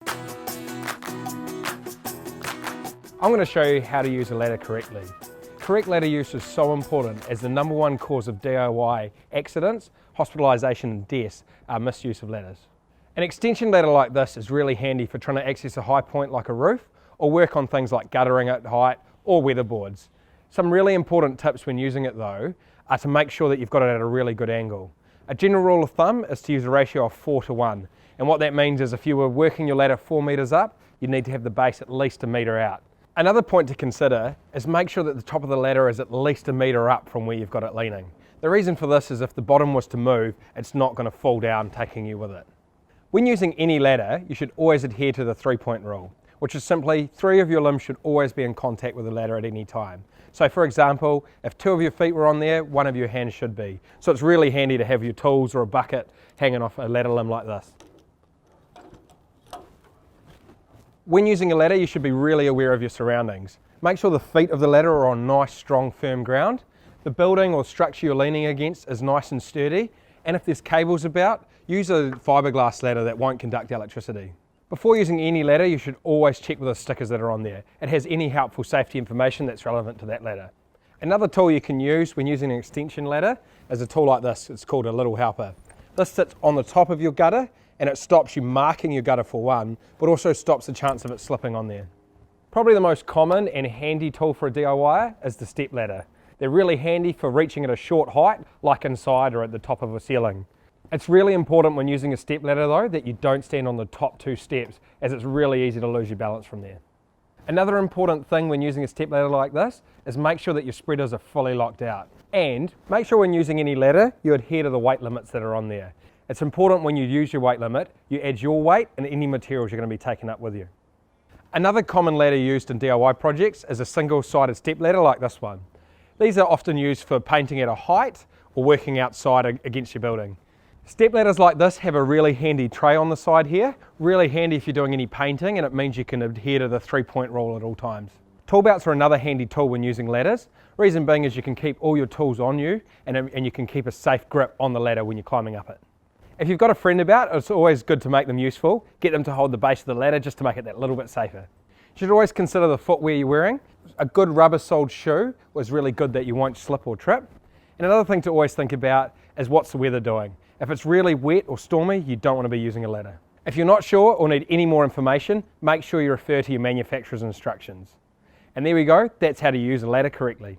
I'm going to show you how to use a ladder correctly. Correct ladder use is so important as the #1 cause of DIY accidents, hospitalisation and deaths are misuse of ladders. An extension ladder like this is really handy for trying to access a high point like a roof or work on things like guttering at height or weatherboards. Some really important tips when using it though are to make sure that you've got it at a really good angle. A general rule of thumb is to use a ratio of 4:1, and what that means is if you were working your ladder 4 metres up, you need to have the base at least 1 metre out. Another point to consider is make sure that the top of the ladder is at least 1 metre up from where you've got it leaning. The reason for this is if the bottom was to move, it's not going to fall down taking you with it. When using any ladder, you should always adhere to the 3-point rule, which is simply 3 of your limbs should always be in contact with the ladder at any time. So for example, if 2 of your feet were on there, 1 of your hands should be. So it's really handy to have your tools or a bucket hanging off a ladder limb like this. When using a ladder, you should be really aware of your surroundings. Make sure the feet of the ladder are on nice, strong, firm ground. The building or structure you're leaning against is nice and sturdy. And if there's cables about, use a fiberglass ladder that won't conduct electricity. Before using any ladder, you should always check with the stickers that are on there. It has any helpful safety information that's relevant to that ladder. Another tool you can use when using an extension ladder is a tool like this. It's called a little helper. This sits on the top of your gutter and it stops you marking your gutter for one, but also stops the chance of it slipping on there. Probably the most common and handy tool for a DIYer is the step ladder. They're really handy for reaching at a short height, like inside or at the top of a ceiling. It's really important when using a step ladder though that you don't stand on the top 2 steps, as it's really easy to lose your balance from there. Another important thing when using a step ladder like this is make sure that your spreaders are fully locked out. And make sure when using any ladder, you adhere to the weight limits that are on there. It's important when you use your weight limit, you add your weight and any materials you're going to be taking up with you. Another common ladder used in DIY projects is a single-sided step ladder like this one. These are often used for painting at a height or working outside against your building. Step ladders like this have a really handy tray on the side here, really handy if you're doing any painting, and it means you can adhere to the 3-point rule at all times. Tool belts are another handy tool when using ladders. Reason being is you can keep all your tools on you and you can keep a safe grip on the ladder when you're climbing up it. If you've got a friend about, it's always good to make them useful. Get them to hold the base of the ladder just to make it that little bit safer. You should always consider the footwear you're wearing. A good rubber-soled shoe was really good that you won't slip or trip. And another thing to always think about is what's the weather doing. If it's really wet or stormy, you don't want to be using a ladder. If you're not sure or need any more information, make sure you refer to your manufacturer's instructions. And there we go, that's how to use a ladder correctly.